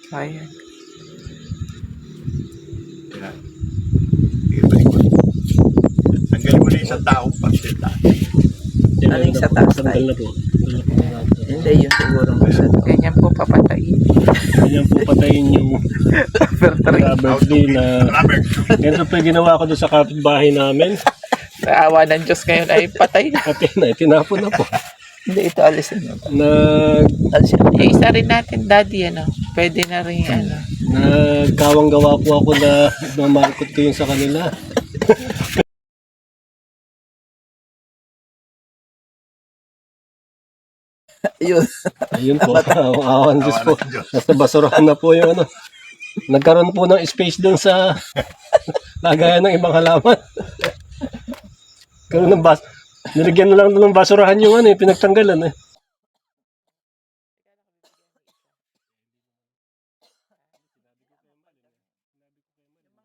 Ayan. Yan. Tanggalin mo na isang taong pansit. Ano yung sa taas tayo? Tanggal na po. Tanggal po na natin. Hindi, yun siguro isa to. Ganyan po papatayin. Ganyan po patayin yung rubber tree na ganito po yung ginawa ko doon sa kapitbahay namin. Naawa ng Diyos ngayon ay patay na. Pati na, tinapon na po. Hindi, ito alisin mo. Nag, Eh, isa rin natin, Daddy, ano. Pwede na rin, ano. nagkawang-gawa po ako na mamarkot ko yung sa kanila. Yun. Ayun po, awan Diyos po. Nasa basurahan na po yung ano. Nagkaroon po ng space doon sa lagayan ng ibang halaman. Karoon ng nilagyan na lang doon ng basurahan yung ano, yung pinagtanggalan eh.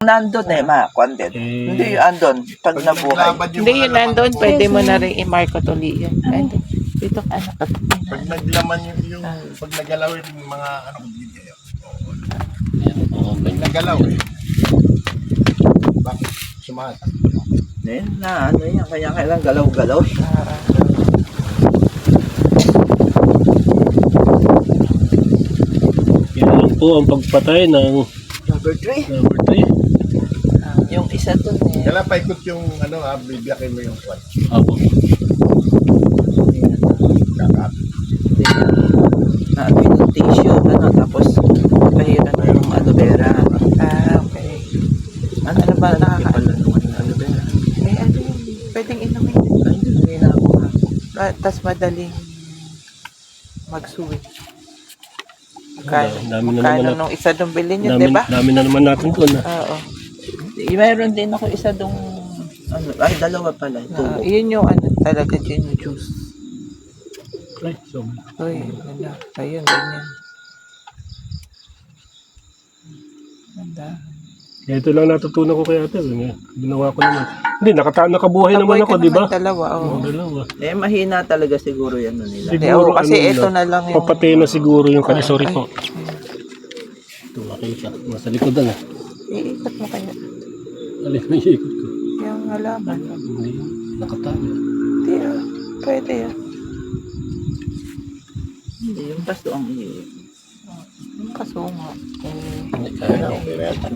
Nandun eh, ma-content. Hindi yung andun, pag nabuhay. Hindi yun nandun, pwede mo na rin i-mark ut uli yan. Nandun. Dito ka, anak. Pag naglaman yung pag nagalaw yung mga ano kung hindi kayo. Pag nagalaw eh. Bakit? Sumata. Yan na, ano yan, kaya kailang galaw-galaw. Yan lang po ang pagpatay ng Number 3. number 3. Yung isa dun eh. Kailan paikot yung ano bibiyakin mo yung kwan. Apo. Kakapit. Ano yung tissue, ano, tapos pahiran na yung aloe vera. Okay. Ano na ba nakakaano ng aloe vera? Eh, ano yun? Pwedeng inumin. Ay, hindi na ako nga. Tapos madaling mag-suwi. Dami na naman Magkano nung isa doon bilhin yun, Dami, di ba? dami na naman natin doon. Oo. Mayroon din ako isa dong, ano, ay dalawa pala. Tubo. Yun yung ano talaga dyan yung juice. Ay, so, Uy, ganda. Ayun, ganyan. Ganda. kaya ito lang natutunan ko kay ate. Ginawa ko naman. Hindi, nakabuhay naman ako, di ba? Dalawa, oo. Dalawa. Eh, mahina talaga siguro yan no, nila. Siguro, kasi ano ito na lang yung... papatay na siguro yung kanya. Sorry Ay. po. Ito, makita. Nasa likodan ah. Iikot mo kaya. Alin na yung ikot ko. Yung halaman. Hindi, nakatali. Hindi, pwede yan. Hindi, yung basto ang Yung kasunga. Hindi Kaya kaya. okay na yan.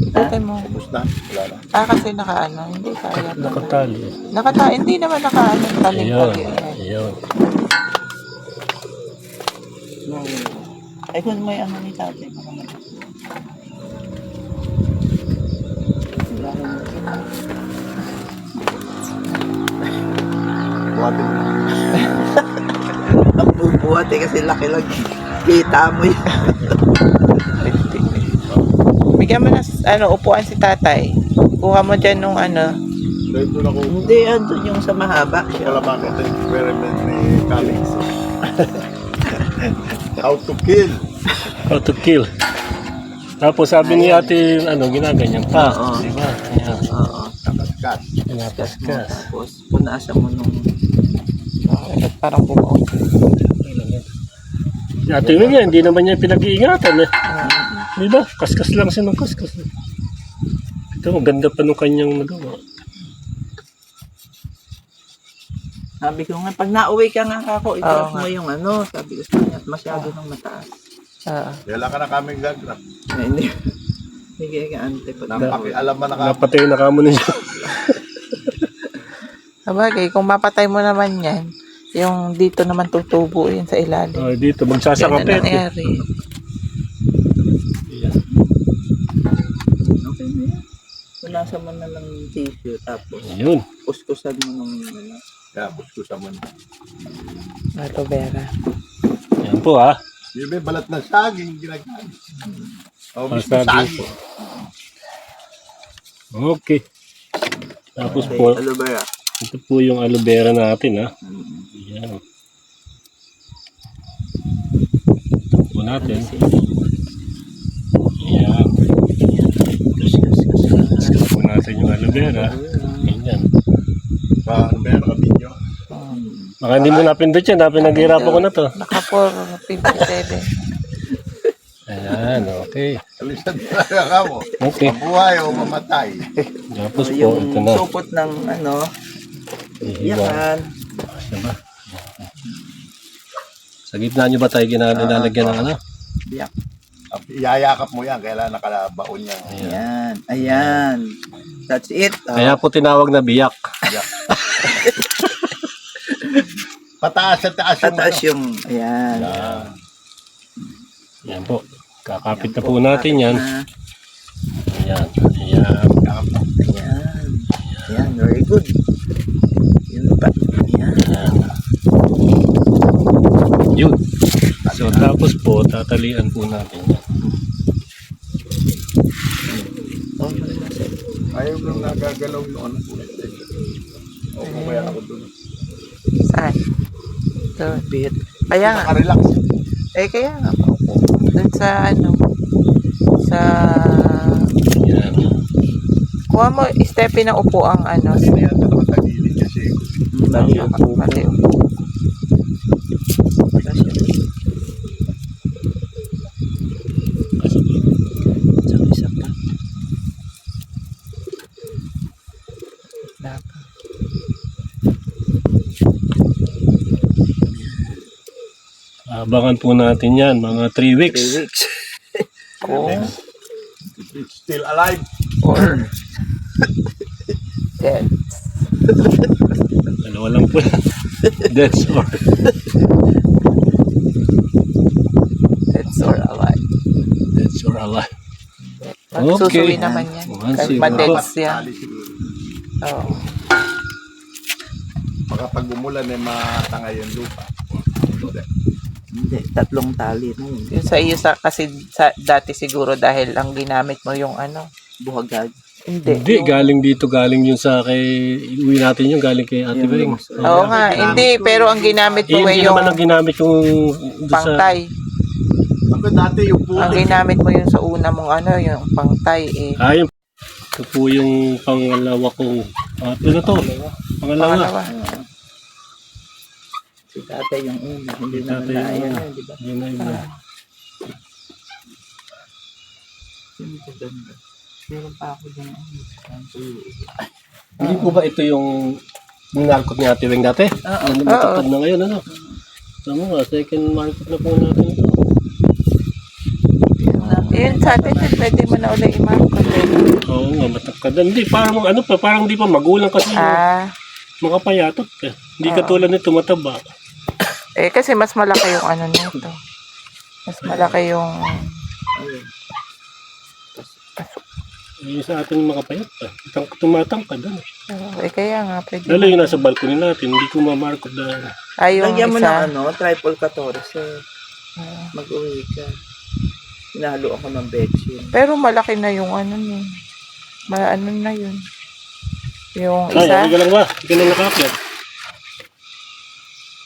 Ikutin mo. Tapos na. Wala na. Kasi nakaano. Hindi kaya. Nakatali. Hindi naman nakaano. Ayun. Taling-tali. Ayun. Ay, kung may ano ni tatay. Buhatin mo. Ang bubuhat eh, kasi laki lang. Kita mo yun. Bigyan mo na upuan si tatay. Kuha mo dyan nung ano. Dahil doon ako. Hindi, andun yung sa mahaba. Wala ba ito yung experiment ni Calix? How to kill. How to kill. Tapos sabi ni ate, ginaganyan pa. Oo. Diba? Ayan. Oo. Kapaskat. Pinapaskas. Tapos, punasan mo nung... Parang bumaw. Ate mo niya, hindi naman niya pinag-iingatan eh. Diba? Kaskas lang siya ng kaskas. Ito, maganda pa nung kanyang nagawa. Sabi ko nga, pag nauwi ka nga kako, i-drop Oo mo yung ano. Sabi ko sa kanya, masyado nang mataas. Wala ka na kaming gagrap. Ay, hindi. Sige ka, ante. Alam mo na ka. Napatay na kamo niya. Sabagay, kung mapatay mo naman yan, yung dito naman tutubo yun sa ilalim. Dito, Yan magsasakapit. ang nangyari. Okay na yan. Punasan mo na lang yung tissue, tapos Ayun. kuskusan mo nung ano. Kaya kuskusa mo na. Aloe vera. Yan po ah. Yung may balat ng saging ginagawa. O, mismo Saging saging. po. Okay. Tapos Okay, po, aloe vera. ito po yung aloe vera natin ah. Yan. Ito po natin. Yan. Ito po natin yung aloe vera. Ganyan. Ano ba yan? Nakabidyo? Baka hindi mo napindot yan. Naghihirapan ko na to. Naka 457. Ayan, okay. Alisan talaga ka mo. Okay. Mabuhay o mamatay. Tapos po, Yung ito na. supot ng ano, Ihiwa. yakan. Diba? Sa gitna nyo ba tayo nilalagyan ng ano? Biyak. Iyayakap mo yan, kailangan nakalabaon yan. Ayan. Ayan. That's it. Oh. Kaya po tinawag na biyak. Yeah. Pataas at taas yung Tataas ano. yung, ayan. Ah, Yan po. Kakapit na po natin yan. Ah, Ayan. Ayan. Ayan. Ayan, very good. Yun pa. Ayan. Ayan. Yun. So tapos po, tatalian po natin yan. Oh, ayaw nang nagagalaw yung ano. O kaya ako dun. Saan? Doon. bit. Kaya nga. Nakarelax. Kaya nga. Doon sa ano. Sa... Yan. Kuha mo, Steffi ng upo ang ano. Hindi yan talaga tagilid kasi. Mali. Mali. Tsaka isa pa. Abangan po natin yan, mga 3 3 weeks. weeks. Kung It's still alive. or dead. Dalawa lang po yan. That's all. Dead or alive. That's all alive. Magsusuwi Okay. naman yan. Once Kahit you- ma-deads yan. Tali siguro. Oo. Baka pag umulan ay matangay yung lupa. Hindi, 3 tali na yun. Yung sa iyo kasi dati siguro dahil ang ginamit mo yung ano. Buhagag. Hindi. Hindi, galing dito, galing yun sa kay, uwi natin yung galing kay Ate Yung Beng. lumos. Oo nga, hindi. Pero ang ginamit mo Hindi yung naman ang ginamit yung doon sa... pangtay. Ako dati yung Ang putik. ginamit mo yung sa una mong ano, yung pangtay eh. Ayun. Ito po yung pangalawa kong... ano to? Pangalawa. Pangalawa. Si tatay yung una. Hindi Si naman tatay na yung ayan. una. Di ba? Yun na yun. Yung maganda. Meron pa ako dyan. Hindi po ba ito yung narkot ni Ate Beng dati? Ano matapad na ngayon, ano? Tama nga, second market na po natin ito. Yun sa atin, pwede mo na ulit i-market. Oo nga, matapad. Hindi, parang ano pa, parang di pa magulang kasi mga payatot. Hindi katulad nito, mataba. Eh, kasi mas malaki yung ano nito. Mas malaki yung... Yung sa atin mga payat pa. Tumatangkad, ano? Eh, kaya nga, pwede. Lalo yung nasa balcony natin, hindi ko mamarkot na... Ay, yung Lagyan mo ng isa. ano, triple 14. Mag-uwi ka. Hinalo ako ng betchin. Pero malaki na yung ano niya. Ano na yun. Yung Ay, isa. ako ka lang ba? Hindi ka na nakakyat.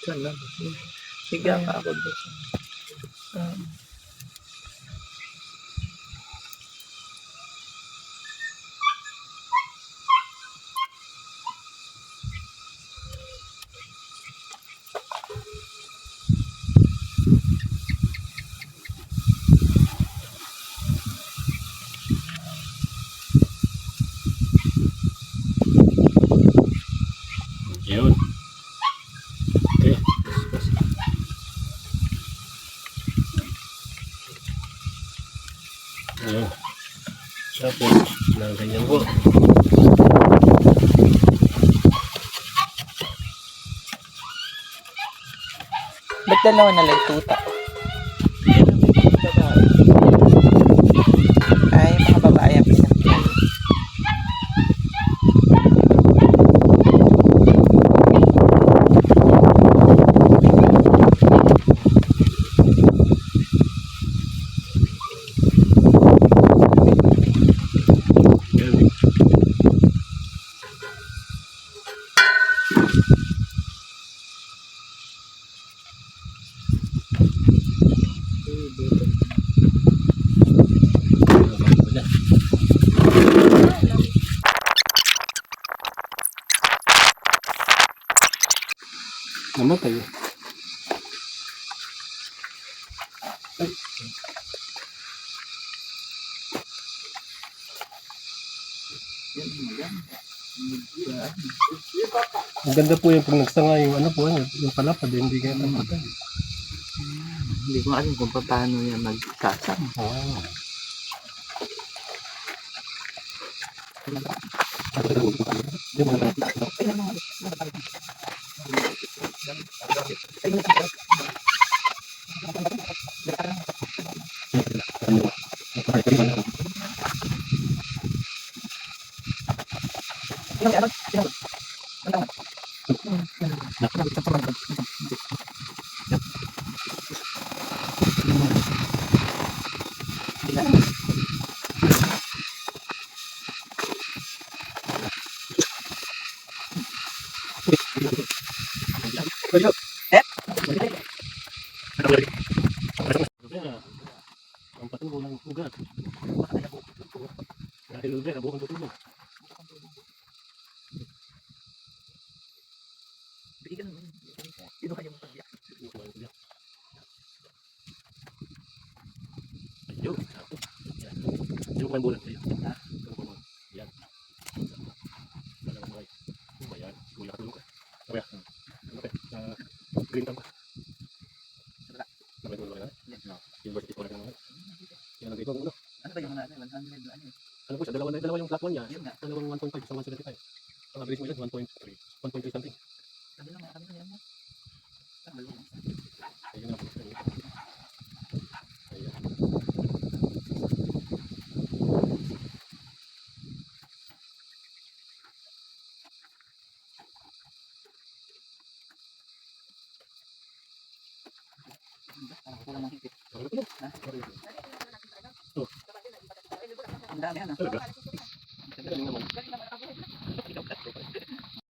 Saan lang? Higa ka ako doon. Yun. Okay. Yun. Tapos, na ganyan po. Ba't dalawa na lang tuta? Ay, mga babae ang pinagpili. Yan. Namatay. Yan ang maganda. Ang ganda po yung pag nagsanga yung ano po, yung palapad, hindi kayo tapatan. Hindi ko alam kung paano yan magkasama. Oo. Ang patubo ng ugat. Dahil ugat, nabukan tutubo. Ayun. Yung kumain bulan. Yan. Ayan. Kuya ka tulog ka. Kuya. Okay. Green thumb ka. Sabay tulog ka na? University College naman. Yan ang dito. Ano? Ano ba yung mga 100 ano? Ano po siya? Dalawa yung black one niya. Yun nga. Dalawang 1.5 sa 175. Ang average mo yan, 1.3. 1.3 something. Sabi lang kami yan. Ayun na po. Ayan. Kulang ng higit. Ang tulog. Ang dami yan ah. Talaga? Galing naman.